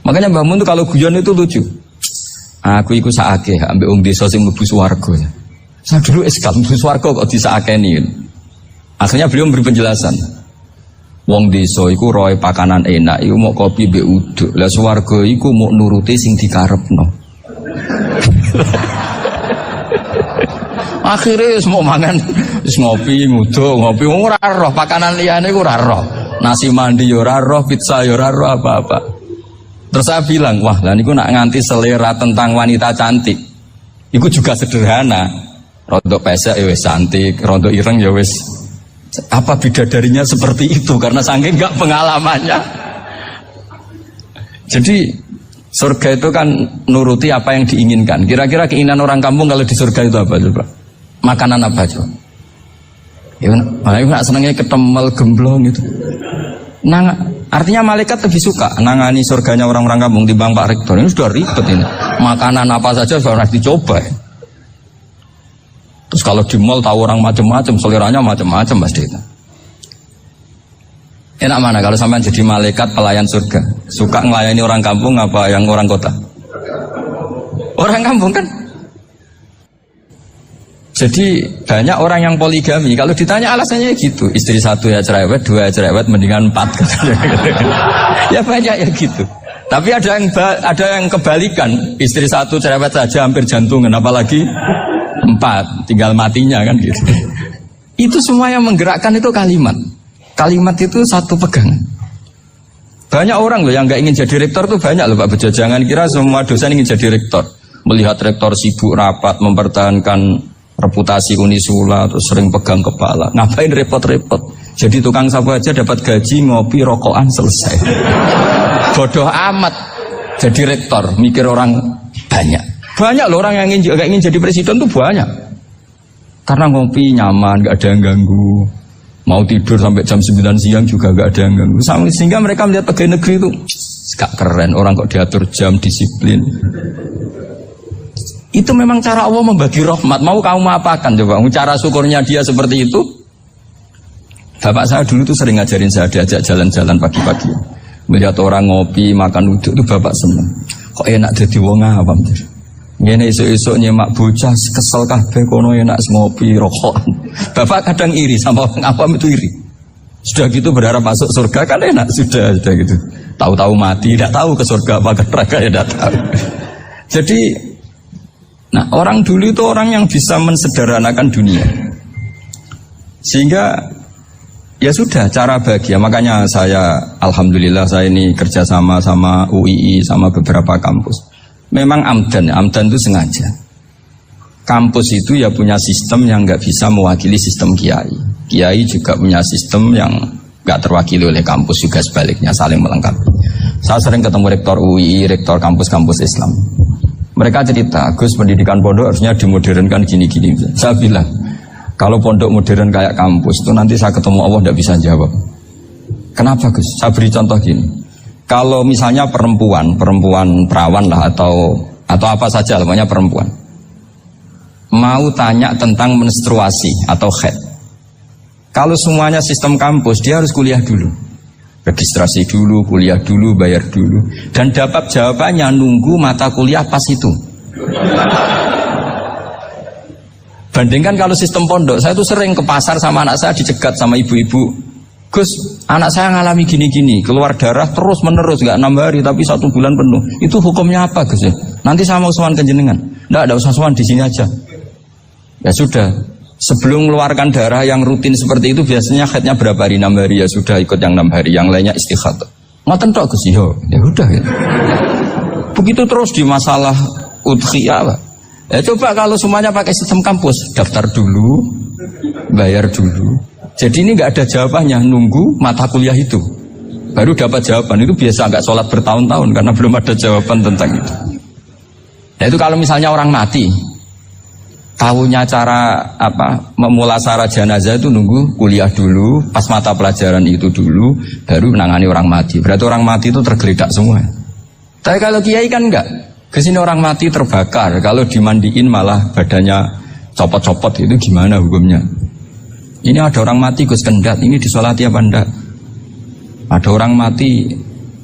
Makanya Mbah Mun tuh kalau guyon itu lucu. Aku iku sakake ambek wong desa sing mlebu swarga. Saya dulu eskal mlebu swarga kok disakeni. Akhirnya beliau memberi penjelasan. Wong desa iku roe pakanan enak, iku mau kopi mbek uduk. Lah swarga iku mau nuruti sing dikarepno. Akhirnya semua mangan, ngopi, nguduk, ngopi, ora roh pakanan liyane iku ora roh. Nasi mandi yo ora roh, pizza yo ora roh apa-apa. Terus saya bilang, wah, lah niku nak nganti selera tentang wanita cantik. Iku juga sederhana. Rodok pesek ya wis cantik, rodok ireng ya wis. Apa bidadarinya seperti itu karena saking enggak pengalamannya. Jadi surga itu kan nuruti apa yang diinginkan. Kira-kira keinginan orang kampung kalau di surga itu apa coba? Makanan apa coba? Ya, nak senengnya ketemel gemblong gitu. Nah, artinya malaikat lebih suka nangani surganya orang-orang kampung timbang Pak Rektor. Ini sudah ribet ini. Makanan apa saja sudah harus dicoba. Ya. Terus kalau di mall tahu orang macam-macam, seleranya macam-macam pasti itu. Enak mana kalau sampai jadi malaikat pelayan surga? Suka ngelayani orang kampung apa yang orang kota? Orang kampung kan? Jadi banyak orang yang poligami. Kalau ditanya alasannya gitu, istri satu ya cerewet, dua ya cerewet, mendingan 4 katanya. Ya banyak ya gitu. Tapi ada yang kebalikan, istri satu cerewet saja hampir jantungan, apalagi 4, tinggal matinya kan gitu. Itu semua yang menggerakkan itu kalimat. Kalimat itu satu pegangan. Banyak orang loh yang nggak ingin jadi rektor tuh banyak loh Pak Bejo. Jangan kira semua dosen ingin jadi rektor. Melihat rektor sibuk rapat mempertahankan reputasi Unisula terus sering pegang kepala. Ngapain repot-repot? Jadi tukang sapu aja dapat gaji, ngopi, rokokan selesai. Bodoh amat jadi rektor, mikir orang banyak. Banyak loh orang yang ingin jadi presiden tuh banyak. Karena ngopi nyaman, gak ada yang ganggu. Mau tidur sampai jam 9 siang juga gak ada yang ganggu. Sehingga mereka melihat pegawai negeri itu gak keren, orang kok diatur jam, disiplin. Itu memang cara Allah membagi rahmat. Mau kamu apakan coba? Cara syukurnya dia seperti itu. Bapak saya dulu tuh sering ngajarin saya, diajak jalan-jalan pagi-pagi. Melihat orang ngopi, makan uduk itu bapak seneng. Kok enak jadi wong awam. Ngene esuk-esuk nyemak bocah kesel kabeh kono enak ngopi rokokan. Bapak kadang iri sama orang awam itu iri. Sudah gitu berharap masuk surga kan enak sudah gitu. Tahu-tahu mati, tidak tahu ke surga apa ke neraka ya tidak tahu. Jadi nah, orang dulu itu orang yang bisa mensederhanakan dunia. Sehingga ya sudah cara bahagia. Makanya saya alhamdulillah saya ini kerjasama sama UII sama beberapa kampus. Memang amdan itu sengaja. Kampus itu ya punya sistem yang nggak bisa mewakili sistem kiai. Kiai juga punya sistem yang nggak terwakili oleh kampus juga sebaliknya saling melengkapi. Saya sering ketemu rektor UII, rektor kampus-kampus Islam. Mereka cerita, Gus pendidikan pondok harusnya dimodernkan gini-gini. Saya bilang, kalau pondok modern kayak kampus itu nanti saya ketemu Allah tidak bisa jawab. Kenapa Gus? Saya beri contoh gini. Kalau misalnya perempuan perawan lah atau apa saja namanya perempuan mau tanya tentang menstruasi atau haid. Kalau semuanya sistem kampus dia harus kuliah dulu. Registrasi dulu, kuliah dulu, bayar dulu. Dan dapat jawabannya nunggu mata kuliah pas itu. Bandingkan kalau sistem pondok, saya tuh sering ke pasar sama anak saya dicegat sama ibu-ibu. Gus, anak saya ngalami gini-gini, keluar darah terus menerus, gak 6 hari tapi 1 bulan penuh. Itu hukumnya apa Gus ya? Nanti saya mau sowan ke jenengan. Nggak usah sowan di sini aja. Ya sudah. Sebelum mengeluarkan darah yang rutin seperti itu biasanya haidnya berapa hari? 6 hari ya sudah ikut yang 6 hari, yang lainnya istighatsah. Ngoten tok Gus ya udah gitu. Begitu terus di masalah udhiyah. Ya coba kalau semuanya pakai sistem kampus, daftar dulu, bayar dulu. Jadi ini nggak ada jawabannya, nunggu mata kuliah itu baru dapat jawaban. Itu biasa nggak sholat bertahun-tahun karena belum ada jawaban tentang itu. Nah itu kalau misalnya orang mati, tahunya cara apa memulasara jenazah itu nunggu kuliah dulu, pas mata pelajaran itu dulu, baru menangani orang mati. Berarti orang mati itu tergeledak semua. Tapi kalau kiai kan enggak. Kesini orang mati terbakar, kalau dimandiin malah badannya copot-copot, itu gimana hukumnya? Ini ada orang mati Gus Kendat, ini disolati apa enggak? Ada orang mati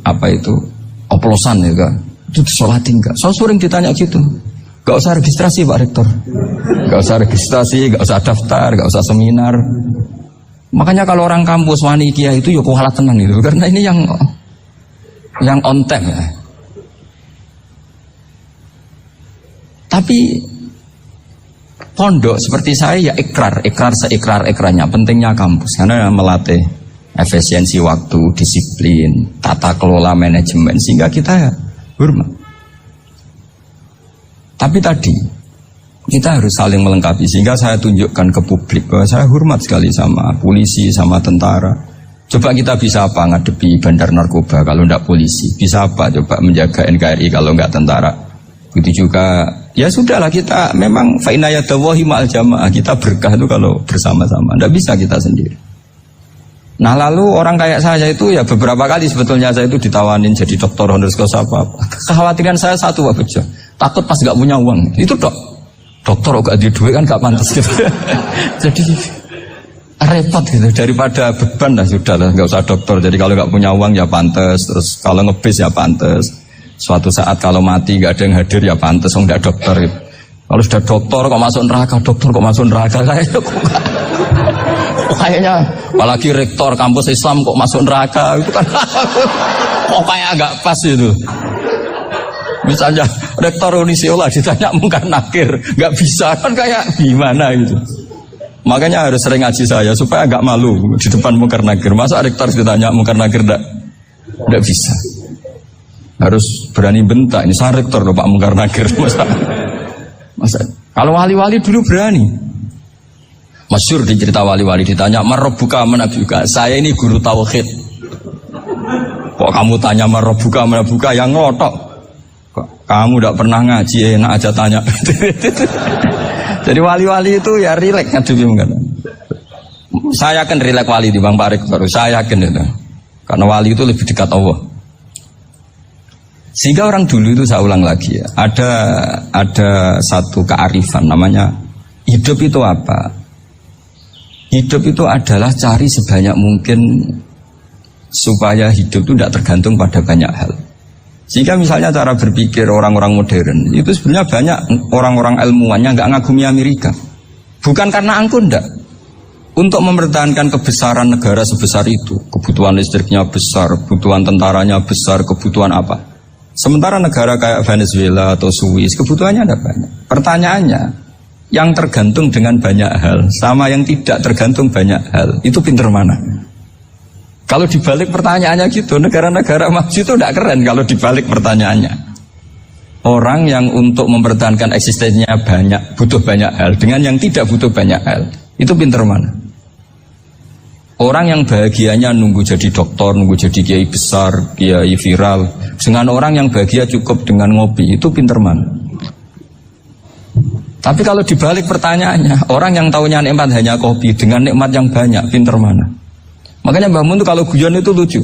apa itu oplosan ya kan. Itu disolatin enggak? Saya sering ditanya gitu. Gak usah registrasi Pak Rektor. Gak usah registrasi, gak usah daftar, gak usah seminar. Makanya kalau orang kampus wani kiai itu ya kualat tenang itu. Karena ini yang on time ya. Tapi pondok seperti saya ya ikrar seikrar-ikrarnya pentingnya kampus karena melatih efisiensi waktu, disiplin, tata kelola manajemen sehingga kita ya hormat. Tapi tadi kita harus saling melengkapi sehingga saya tunjukkan ke publik bahwa saya hormat sekali sama polisi, sama tentara. Coba kita bisa apa ngadepi bandar narkoba kalau enggak polisi? Bisa apa coba menjaga NKRI kalau enggak tentara? Begitu juga ya sudahlah kita memang fa inna yadallahi ma'al jamaah, kita berkah itu kalau bersama-sama. Enggak bisa kita sendiri. Nah lalu orang kayak saya itu ya beberapa kali sebetulnya saya itu ditawanin jadi doktor honoris causa apa. Kekhawatiran saya satu Pak Bejo, takut pas gak punya uang. Itu dokter gak ada duit kan gak pantas gitu. Jadi repot gitu, daripada beban lah sudah lah gak usah dokter. Jadi kalau gak punya uang ya pantas, terus kalau ngebis ya pantas. Suatu saat kalau mati gak ada yang hadir ya pantas, enggak dokter gitu. Kalau sudah dokter kok masuk neraka, dokter kok masuk neraka kayaknya apalagi rektor kampus Islam kok masuk neraka itu kan kok kayak agak pas itu. Misalnya rektor Unisiola ditanya mungkar nakir nggak bisa kan kayak gimana gitu. Makanya harus sering ngaji saya supaya agak malu di depan mungkar nakir. Masa rektor ditanya mungkar nakir nggak bisa. Harus berani bentak ini saya rektor loh Pak mungkar nakir masa kalau wali-wali dulu berani. Masyhur di cerita wali-wali ditanya marabbuka manabuka, saya ini guru tauhid. Kok kamu tanya marabbuka manabuka yang ngotok? Kok kamu tidak pernah ngaji enak aja tanya. Jadi wali-wali itu ya rileks ngadepi mungkin. Saya yakin rileks wali di Bang Parik baru saya yakin itu. Karena wali itu lebih dekat Allah. Sehingga orang dulu itu saya ulang lagi ya, ada satu kearifan namanya hidup itu apa? Hidup itu adalah cari sebanyak mungkin supaya hidup itu tidak tergantung pada banyak hal. Sehingga misalnya cara berpikir orang-orang modern itu sebenarnya banyak orang-orang ilmuwannya nggak ngagumi Amerika. Bukan karena angkuh enggak. Untuk mempertahankan kebesaran negara sebesar itu, kebutuhan listriknya besar, kebutuhan tentaranya besar, kebutuhan apa. Sementara negara kayak Venezuela atau Swiss kebutuhannya ada banyak. Pertanyaannya, yang tergantung dengan banyak hal sama yang tidak tergantung banyak hal itu pinter mana? Kalau dibalik pertanyaannya gitu, negara-negara maju itu tidak keren kalau dibalik pertanyaannya. Orang yang untuk mempertahankan eksistensinya banyak, butuh banyak hal dengan yang tidak butuh banyak hal itu pinter mana? Orang yang bahagianya nunggu jadi dokter, nunggu jadi kiai besar, kiai viral, dengan orang yang bahagia cukup dengan ngopi itu pinter mana? Tapi kalau dibalik pertanyaannya, orang yang taunya nikmat hanya kopi dengan nikmat yang banyak, pinter mana? Makanya Mbah Mun itu kalau guyon itu lucu.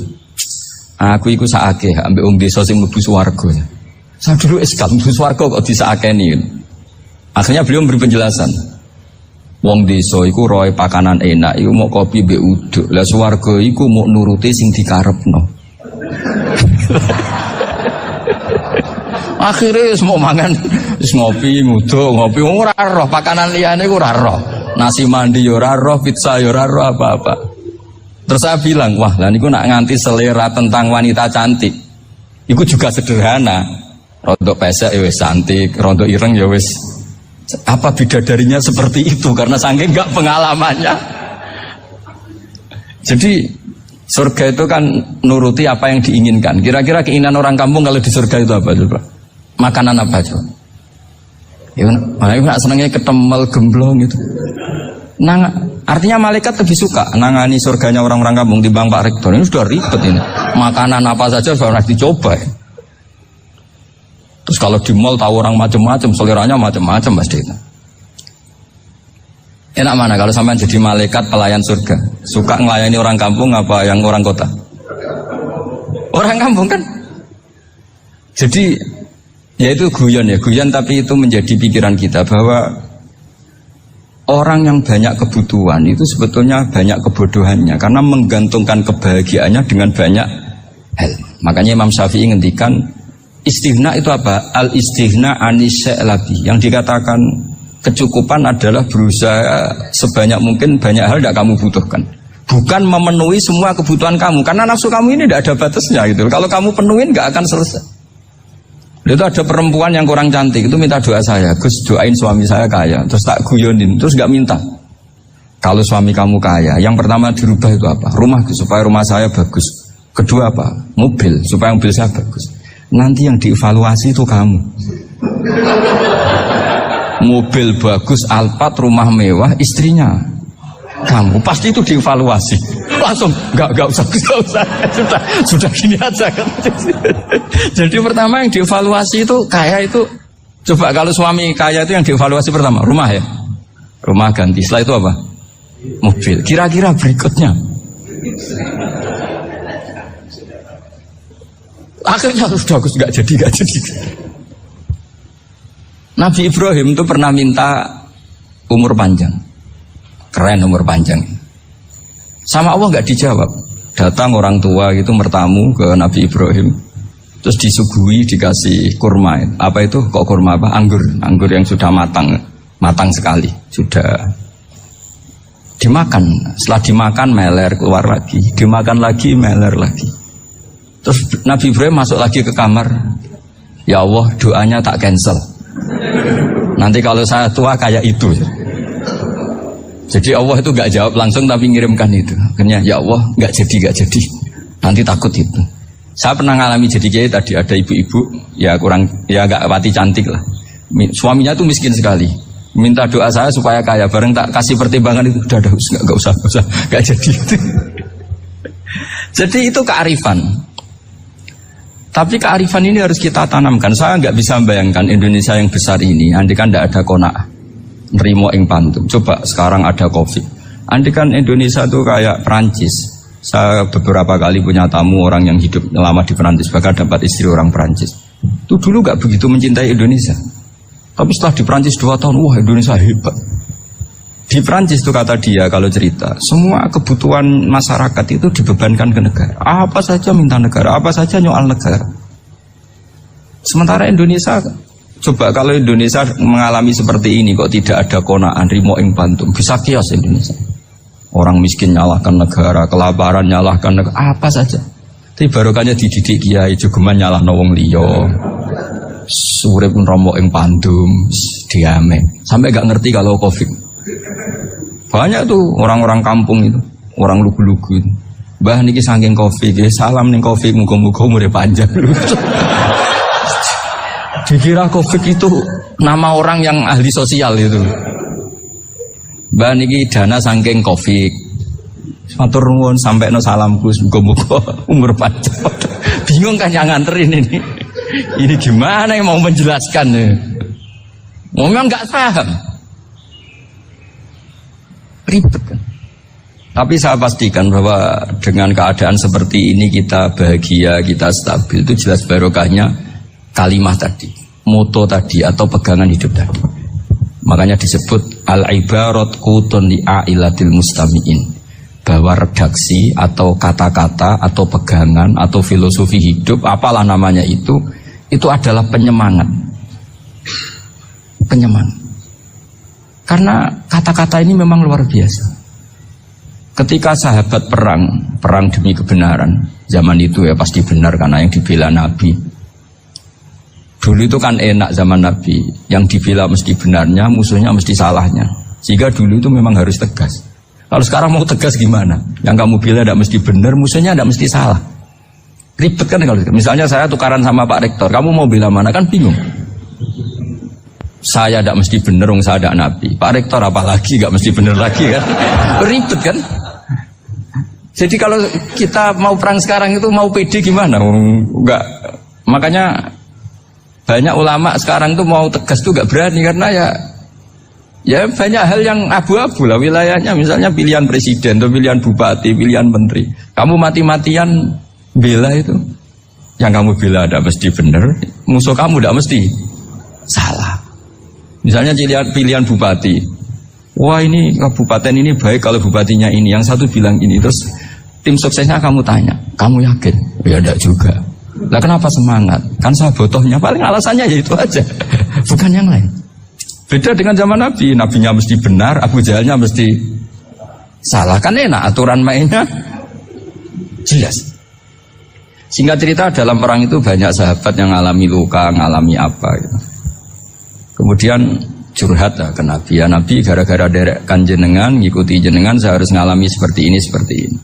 Aku iku saake ambek wong desa sing mlebu swarga. Saya dulu eskal mlebu swarga kok disakeni. Akhirnya beliau memberi penjelasan. Wong desa iku roe pakanan enak, iku mau kopi mbek uduk. Lah swarga iku mau nuruti sing dikarepno. Akhirnya semua mangan ngopi, ngopi ora roh pakanan liyane ku ora roh. Nasi mandi yo ora roh, pizza yo ora roh apa-apa. Terus saya bilang, wah lah niku nak nganti selera tentang wanita cantik. Iku juga sederhana. Rontok pesek ya wis cantik, rontok ireng ya wis. Apa bidadarinya seperti itu karena saking enggak pengalamannya. Jadi surga itu kan nuruti apa yang diinginkan. Kira-kira keinginan orang kampung kalau di surga itu apa coba? Makanan apa coba? Ya, nak senangnya ketemel gemblong gitu. Artinya malaikat lebih suka nangani surganya orang-orang kampung di Bang Pak Rektor. Ini sudah ribet ini. Makanan apa saja sudah dicoba. Terus kalau di mall tahu orang macam-macam, seleranya macam-macam pasti. Enak mana kalau sampai jadi malaikat pelayan surga? Suka ngelayani orang kampung apa yang orang kota? Orang kampung kan. Jadi ya itu guyon tapi itu menjadi pikiran kita bahwa orang yang banyak kebutuhan itu sebetulnya banyak kebodohannya karena menggantungkan kebahagiaannya dengan banyak hal. Makanya Imam Syafi'i ngendikan istighna itu apa? Al istighna anisya'i. Yang dikatakan kecukupan adalah berusaha sebanyak mungkin banyak hal tidak kamu butuhkan. Bukan memenuhi semua kebutuhan kamu, karena nafsu kamu ini tidak ada batasnya gitu. Kalau kamu penuhin nggak akan selesai. Itu ada perempuan yang kurang cantik itu minta doa saya, Gus doain suami saya kaya, terus tak guyonin, terus nggak minta. Kalau suami kamu kaya, yang pertama dirubah itu apa? Rumah supaya rumah saya bagus. Kedua apa? Mobil supaya mobil saya bagus. Nanti yang dievaluasi itu kamu. Mobil bagus, Alphard, rumah mewah, istrinya kamu pasti itu dievaluasi. Langsung nggak usah sudah gini aja kan. Jadi pertama yang dievaluasi itu kaya itu, coba kalau suami kaya itu yang dievaluasi pertama rumah ya, rumah ganti. Setelah itu apa? Mobil. Kira-kira berikutnya akhirnya sudah bagus, nggak jadi. Nabi Ibrahim itu pernah minta umur panjang. Keren umur panjang. Sama Allah nggak dijawab. Datang orang tua itu bertamu ke Nabi Ibrahim. Terus disuguhi dikasih kurma. Apa itu? Kok kurma apa? Anggur. Anggur yang sudah matang. Matang sekali. Sudah dimakan. Setelah dimakan meler keluar lagi. Dimakan lagi meler lagi. Terus Nabi Ibrahim masuk lagi ke kamar. Ya Allah, doanya tak cancel. Nanti kalau saya tua kayak itu. Jadi Allah itu gak jawab langsung tapi ngirimkan itu. Akhirnya ya Allah gak jadi. Nanti takut itu. Saya pernah ngalami jadi kiai tadi, ada ibu-ibu ya kurang, ya gak pati cantik lah. Suaminya tuh miskin sekali. Minta doa saya supaya kaya. Bareng tak kasih pertimbangan itu udah gak usah gak jadi itu. Jadi itu kearifan. Tapi kearifan ini harus kita tanamkan. Saya nggak bisa membayangkan Indonesia yang besar ini andai kan tidak ada qanaah, nerimo ing pantum. Coba sekarang ada Covid. Andai kan Indonesia itu kayak Perancis. Saya beberapa kali punya tamu orang yang hidup lama di Perancis, bahkan dapat istri orang Perancis. Itu dulu nggak begitu mencintai Indonesia. Tapi setelah di Perancis 2 tahun, wah Indonesia hebat. Di Perancis itu kata dia kalau cerita, semua kebutuhan masyarakat itu dibebankan ke negara. Apa saja minta negara, apa saja nyoal negara. Sementara Indonesia, coba kalau Indonesia mengalami seperti ini kok tidak ada qanaah rimo ing pantum, bisa kios Indonesia. Orang miskin nyalahkan negara, kelaparan nyalahkan negara, apa saja. Tapi barokahnya dididik kiai jogeman nyalahno wong liya. Urip romo ing pandum, diame. Sampai gak ngerti kalau Covid. Banyak tuh orang-orang kampung itu, orang lugu-lugu itu. Mbah niki saking Covid, salam ning Covid, muga-muga umure panjang. Dikira Covid itu nama orang yang ahli sosial itu. Mbah niki dana saking Covid. Matur nuwun sampekno salamku, muga-muga umur panjang. Bingung kan yang nganterin ini. Ini gimana yang mau menjelaskan? Memang nggak paham. Ribet kan. Tapi saya pastikan bahwa dengan keadaan seperti ini kita bahagia, kita stabil, itu jelas barokahnya kalimah tadi, moto tadi atau pegangan hidup tadi. Makanya disebut al-ibarat qutun li'ailatil mustami'in, bahwa redaksi atau kata-kata atau pegangan atau filosofi hidup, apalah namanya itu adalah penyemangat. Penyemangat. Karena kata-kata ini memang luar biasa. Ketika sahabat perang demi kebenaran, zaman itu ya pasti benar karena yang dibela Nabi. Dulu itu kan enak zaman Nabi, yang dibela mesti benarnya, musuhnya mesti salahnya. Sehingga dulu itu memang harus tegas. Kalau sekarang mau tegas gimana? Yang kamu bela tidak mesti benar, musuhnya tidak mesti salah. Ribet kan kalau misalnya saya tukaran sama Pak Rektor, kamu mau bela mana kan bingung. Saya tidak mesti bener, saya tidak Nabi. Pak Rektor apalagi gak mesti bener lagi kan? Ribet kan? Jadi kalau kita mau perang sekarang itu mau pede gimana? Enggak. Makanya banyak ulama sekarang tuh mau tegas tuh gak berani karena ya banyak hal yang abu-abu lah wilayahnya. Misalnya pilihan presiden, atau pilihan bupati, pilihan menteri. Kamu mati-matian bela itu, yang kamu bela tidak mesti bener, musuh kamu tidak mesti salah. Misalnya pilihan bupati, wah ini kabupaten ini baik kalau bupatinya ini, yang satu bilang ini, terus tim suksesnya kamu tanya, kamu yakin? Ya enggak juga. Lah kenapa semangat? Kan saya botohnya, paling alasannya ya itu aja. Bukan yang lain. Beda dengan zaman Nabi. Nabinya mesti benar, Abu Jahalnya mesti salah. Kan enak, aturan mainnya jelas. Singkat cerita, dalam perang itu banyak sahabat yang ngalami luka, ngalami apa gitu. Kemudian curhat lah ke Nabi. Ya Nabi, gara-gara derekkan jenengan, ngikuti jenengan, saya harus ngalami seperti ini, seperti ini.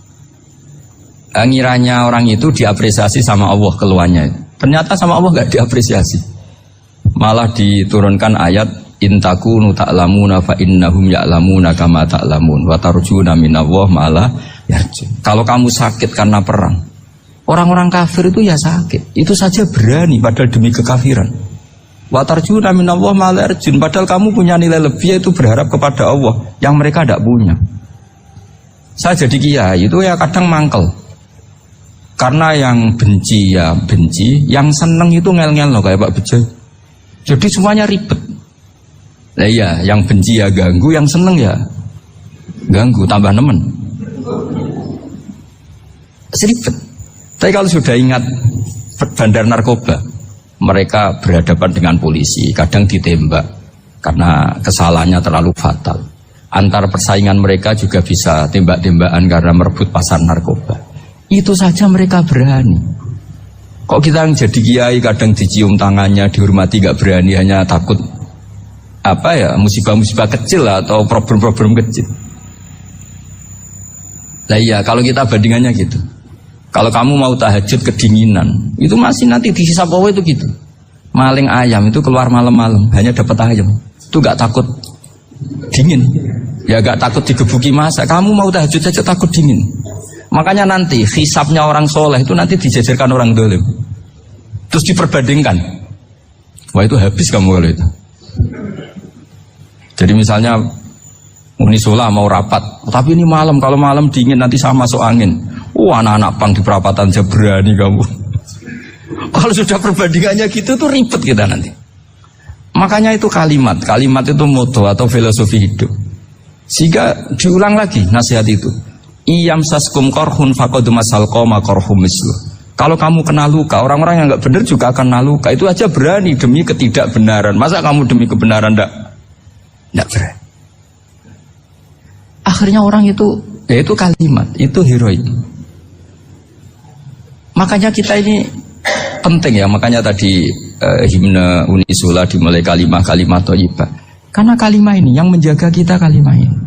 Ngiranya orang itu diapresiasi sama Allah keluarnya. Ternyata sama Allah gak diapresiasi. Malah diturunkan ayat intakunu ta'lamuna fa innahum ya'lamuna kama ta'lamun wa tarjuna minallah ma'ala yarjun. Kalau kamu sakit karena perang, orang-orang kafir itu ya sakit. Itu saja berani padahal demi kekafiran. Wa tarjuna minallah ma'ala yarjun. Padahal kamu punya nilai lebih, yaitu berharap kepada Allah yang mereka tidak punya. Saya jadi kiai itu ya kadang mangkel. Karena yang benci ya benci, yang seneng itu ngel-ngel loh kayak Pak Bejo. Jadi semuanya ribet. Nah iya, yang benci ya ganggu, yang seneng ya ganggu, tambah nemen. Seribet. Tapi kalau sudah ingat bandar narkoba, mereka berhadapan dengan polisi, kadang ditembak karena kesalahannya terlalu fatal. Antar persaingan mereka juga bisa tembak-tembakan karena merebut pasar narkoba. Itu saja mereka berani. Kok kita yang jadi kiai kadang dicium tangannya, dihormati gak berani, hanya takut apa ya, musibah-musibah kecil atau problem-problem kecil. Nah iya, kalau kita bandingannya gitu. Kalau kamu mau tahajud kedinginan, itu masih nanti dihisab Allah itu gitu. Maling ayam itu keluar malam-malam, hanya dapat ayam. Itu gak takut dingin. Ya gak takut digebuki masa. Kamu mau tahajud saja takut dingin. Makanya nanti hisabnya orang soleh itu nanti dijajarkan orang dolim. Terus diperbandingkan. Wah itu habis kamu kalau itu. Jadi misalnya Unisola mau rapat, tapi ini malam, kalau malam dingin nanti saya masuk angin. Anak-anak pang di perapatan aja berani kamu. Kalau sudah perbandingannya gitu tuh ribet kita nanti. Makanya itu kalimat itu moto atau filosofi hidup. Sehingga diulang lagi nasihat itu. Iyam saskum korhun fakodu masal koma korhum mislu. Kalau kamu kena luka, orang-orang yang nggak benar juga akan kena luka. Itu aja berani demi ketidakbenaran. Masa kamu demi kebenaran nggak berani? Akhirnya orang itu, ya itu kalimat, itu heroik. Makanya kita ini penting ya. Makanya tadi himne Unisula dimulai kalimat-kalimat thayyibah. Karena kalimat ini yang menjaga kita, kalimat ini.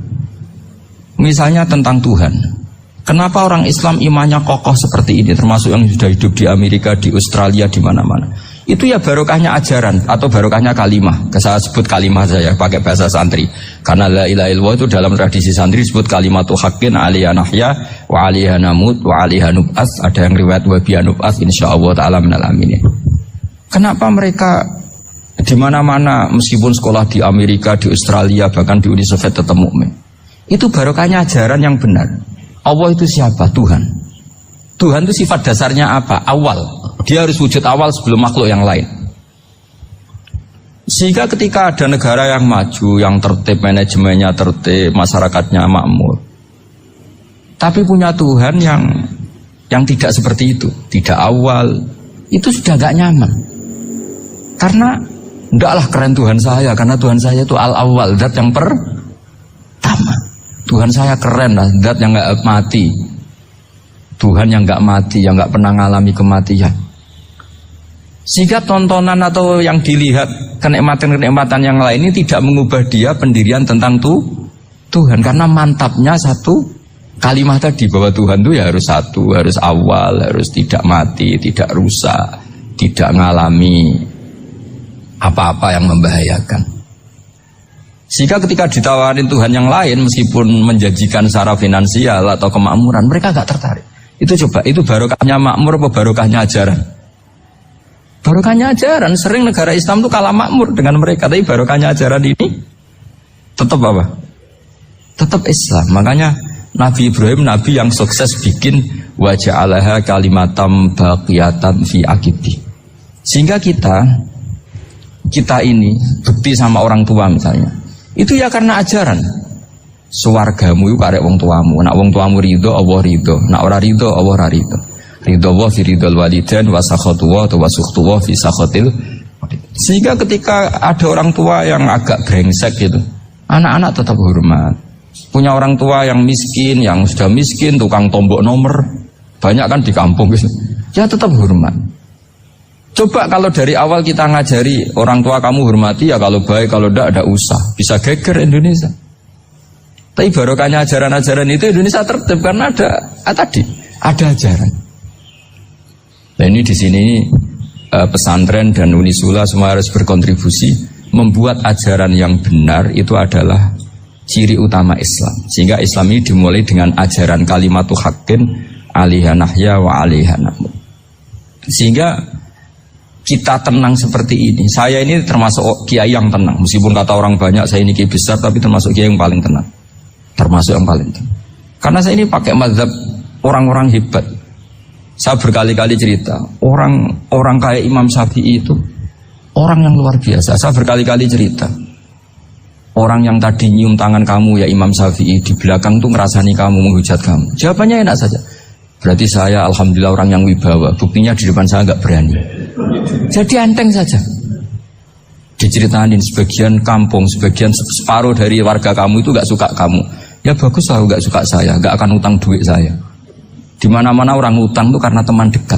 Misalnya tentang Tuhan. Kenapa orang Islam imannya kokoh seperti ini, termasuk yang sudah hidup di Amerika, di Australia, di mana-mana. Itu ya barokahnya ajaran atau barokahnya kalimah. Saya sebut kalimah saya pakai bahasa santri. Karena la ilaha illallah itu dalam tradisi santri disebut kalimatu haqqin alaiha nahya wa alaiha namut wa alaiha nub'ats. Ada yang riwayat wa biha nub'ats insyaallah taala minal aminin. Kenapa mereka di mana-mana meskipun sekolah di Amerika, di Australia, bahkan di Uni Soviet tetap mukmin? Itu barokahnya ajaran yang benar. Allah itu siapa? Tuhan. Tuhan itu sifat dasarnya apa? Awal. Dia harus wujud awal sebelum makhluk yang lain. Sehingga ketika ada negara yang maju, yang tertib, manajemennya tertib, masyarakatnya makmur, tapi punya Tuhan yang tidak seperti itu, tidak awal, itu sudah gak nyaman. Karena ndaklah keren Tuhan saya, karena Tuhan saya itu al-awwal, zat yang pertama. Tuhan saya keren lah, zat yang gak mati. Tuhan yang gak mati, yang gak pernah ngalami kematian. Sehingga tontonan atau yang dilihat kenikmatan-kenikmatan yang lain ini tidak mengubah dia pendirian tentang Tuhan. Karena mantapnya satu kalimat tadi, bahwa Tuhan itu ya harus satu, harus awal, harus tidak mati, tidak rusak, tidak ngalami apa-apa yang membahayakan. Sehingga ketika ditawarin Tuhan yang lain, meskipun menjanjikan secara finansial atau kemakmuran, mereka gak tertarik. Itu coba, itu barokahnya makmur apa barokahnya ajaran? Barokahnya ajaran. Sering negara Islam itu kalah makmur dengan mereka, tapi barokahnya ajaran ini tetap apa? Tetap Islam. Makanya Nabi Ibrahim, Nabi yang sukses bikin waja'alaha kalimatam baqiyatan fi aqibi. Sehingga kita ini bukti sama orang tua misalnya, itu ya karena ajaran. Suwargamu itu karek wong tuamu. Nak wong tuamu ridho, Allah ridho. Nak ora ridho, Allah ora ridho. Ridho wa fi ridhol walidain wa sakhatu wa sukhtu wa fi sakhatil. Sehingga ketika ada orang tua yang agak brengsek gitu, anak-anak tetap hormat. Punya orang tua yang miskin, yang sudah miskin, tukang tombok nomor, banyak kan di kampung gitu. Ya tetap hormat. Coba kalau dari awal kita ngajari orang tua kamu hormati, ya kalau baik, kalau tidak ada usah. Bisa geger Indonesia. Tapi barokahnya ajaran-ajaran itu Indonesia tertib karena ada ajaran. Nah ini di sini pesantren dan Unisula semua harus berkontribusi membuat ajaran yang benar itu adalah ciri utama Islam. Sehingga Islam ini dimulai dengan ajaran kalimatu haqqin alaiha nahya wa alaiha namut. Sehingga kita tenang seperti ini. Saya ini termasuk kiai yang tenang. Meskipun kata orang banyak saya ini kiai besar, tapi termasuk kiai yang paling tenang. Termasuk yang paling tenang. Karena saya ini pakai mazhab orang-orang hebat. Saya berkali-kali cerita, orang kayak Imam Syafi'i itu orang yang luar biasa. Saya berkali-kali cerita, orang yang tadi nyium tangan kamu ya Imam Syafi'i, di belakang tuh ngerasani kamu, menghujat kamu. Jawabannya enak saja. Berarti saya alhamdulillah orang yang wibawa. Buktinya di depan saya nggak berani. Jadi enteng saja. Diceritain sebagian kampung, sebagian separuh dari warga kamu itu nggak suka kamu. Ya bagus lah nggak suka saya, nggak akan utang duit saya. Di mana-mana orang utang itu karena teman dekat.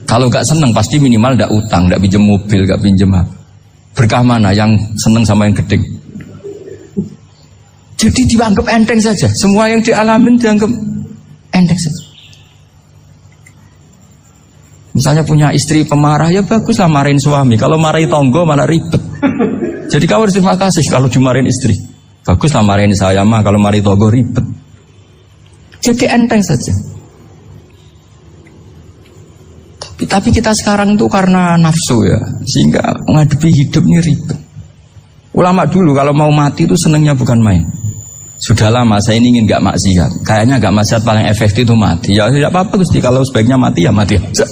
Kalau nggak seneng pasti minimal nggak utang, nggak pinjam mobil, nggak pinjam apa. Berkah mana yang seneng sama yang gede? Jadi dianggap enteng saja. Semua yang dialamin dianggap enteng saja. Misalnya punya istri pemarah, ya baguslah marahin suami. Kalau marahin tonggo malah ribet. Jadi kau harus terima kasih kalau dimarahin istri. Baguslah marahin saya mah, kalau marahin tonggo ribet. Jadi enteng saja. Tapi kita sekarang itu karena nafsu ya, sehingga menghadapi hidup ini ribet. Ulama dulu kalau mau mati itu senengnya bukan main. Sudah lama saya ini ingin gak maksiat. Kayaknya gak maksiat paling efektif itu mati. Ya tidak apa-apa Gusti, kalau sebaiknya mati ya mati aja.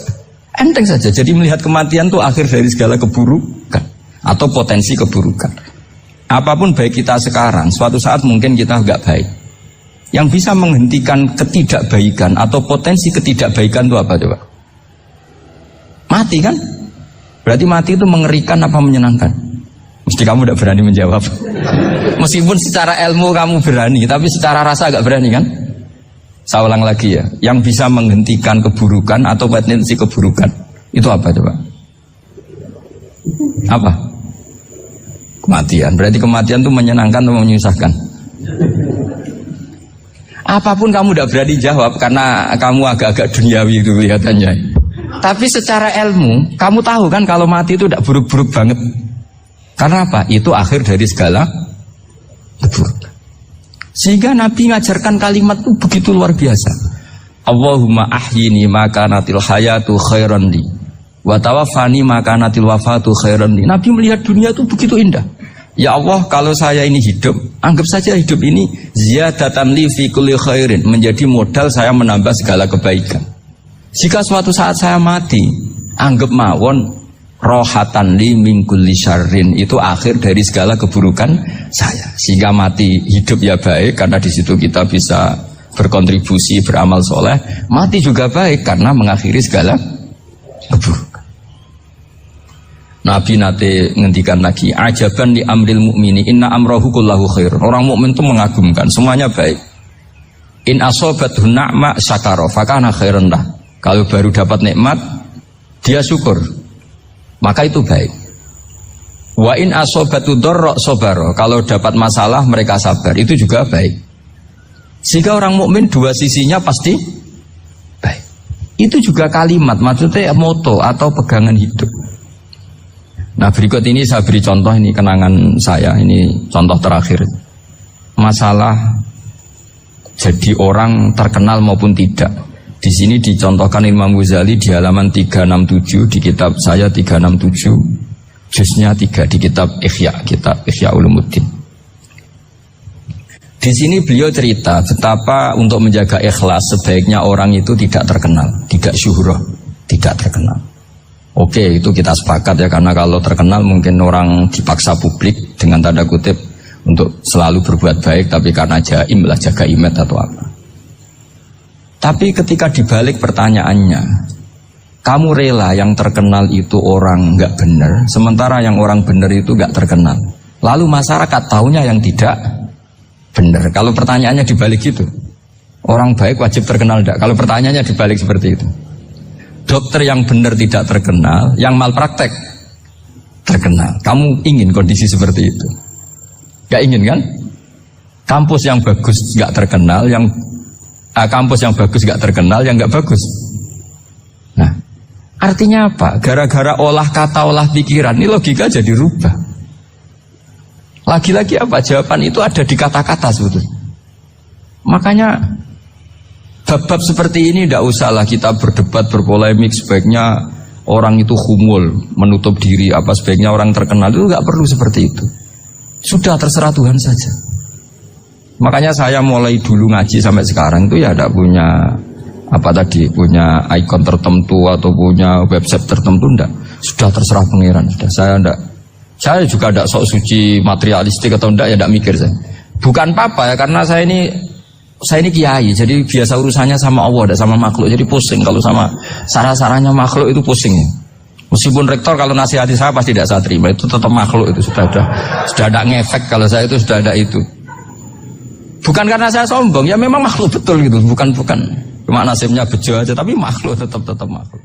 Enteng saja. Jadi melihat kematian itu akhir dari segala keburukan atau potensi keburukan. Apapun baik kita sekarang, suatu saat mungkin kita gak baik. Yang bisa menghentikan ketidakbaikan atau potensi ketidakbaikan itu apa coba? Mati kan? Berarti mati itu mengerikan apa menyenangkan? Mesti kamu tidak berani menjawab. Meskipun secara ilmu kamu berani, tapi secara rasa agak berani kan? Saya ulang lagi ya. Yang bisa menghentikan keburukan atau potensi keburukan itu apa coba? Apa? Kematian. Berarti kematian itu menyenangkan atau menyusahkan? Apapun kamu tidak berani jawab karena kamu agak-agak duniawi itu kelihatannya. Tapi secara ilmu, kamu tahu kan kalau mati itu tidak buruk-buruk banget. Karena apa? Itu akhir dari segala keburukan. Sehingga Nabi ngajarkan kalimat itu begitu luar biasa. Allahumma ahyini maka natil hayatu khairan li wa tawaffani maka natil wafatu khairan li. Nabi melihat dunia itu begitu indah. Ya Allah, kalau saya ini hidup, anggap saja hidup ini ziyadatan li fi kulli khairin, menjadi modal saya menambah segala kebaikan. Jika suatu saat saya mati, anggap mawon rohatan li min kulli syarrin, itu akhir dari segala keburukan saya. Sehingga mati hidup ya baik karena di situ kita bisa berkontribusi, beramal soleh. Mati juga baik karena mengakhiri segala keburukan. Nabi nate ngendikan lagi, ajaban li amril mu'mini inna amrahu kullahu khair. Orang mukmin itu mengagumkan, semuanya baik. In asobathu na'ma syakara fakana khairan lah. Kalau baru dapat nikmat, dia syukur, maka itu baik. Wa in asobatu dharra sabara. Kalau dapat masalah mereka sabar, itu juga baik. Jika orang mukmin dua sisinya pasti baik. Itu juga kalimat, maksudnya moto atau pegangan hidup. Nah berikut ini saya beri contoh, ini kenangan saya, ini contoh terakhir. Masalah jadi orang terkenal maupun tidak. Di sini dicontohkan Imam Ghazali di halaman 367 di kitab saya 367, juznya 3 di kitab Ihya Ulumuddin. Di sini beliau cerita betapa untuk menjaga ikhlas sebaiknya orang itu tidak terkenal, tidak syuhrah, tidak terkenal. Oke, itu kita sepakat ya, karena kalau terkenal mungkin orang dipaksa publik dengan tanda kutip untuk selalu berbuat baik, tapi karena jaim lah, jaga image atau apa. Tapi ketika dibalik pertanyaannya, kamu rela yang terkenal itu orang nggak benar, sementara yang orang benar itu nggak terkenal. Lalu masyarakat taunya yang tidak benar. Kalau pertanyaannya dibalik gitu, orang baik wajib terkenal enggak? Kalau pertanyaannya dibalik seperti itu, dokter yang benar tidak terkenal, yang malpraktek terkenal. Kamu ingin kondisi seperti itu? Gak ingin kan? Kampus yang bagus gak terkenal, kampus yang bagus gak terkenal, yang gak bagus. Nah, artinya apa? Gara-gara olah kata, olah pikiran, ini logika jadi rubah. Lagi-lagi apa? Jawaban itu ada di kata-kata sebetulnya. Makanya bab-bab seperti ini tidak usahlah kita berdebat, berpolemik. Sebaiknya orang itu humul, menutup diri, apa sebaiknya orang terkenal, itu nggak perlu seperti itu. Sudah terserah Tuhan saja. Makanya saya mulai dulu ngaji sampai sekarang itu ya tidak punya punya ikon tertentu atau punya website tertentu, enggak. Sudah terserah pangeran. Sudah saya juga tidak sok suci materialistik atau enggak, ya tidak mikir saya. Bukan apa-apa ya, karena saya ini kiai, jadi biasa urusannya sama Allah, tidak sama makhluk. Jadi pusing kalau sama sarah-sarahnya makhluk itu pusing. Meskipun rektor kalau nasihati saya pasti tidak saya terima, itu tetap makhluk, itu sudah ada ngefek kalau saya itu sudah ada itu. Bukan karena saya sombong, ya memang makhluk betul gitu, bukan cuma nasibnya bejo aja, tapi makhluk tetap makhluk.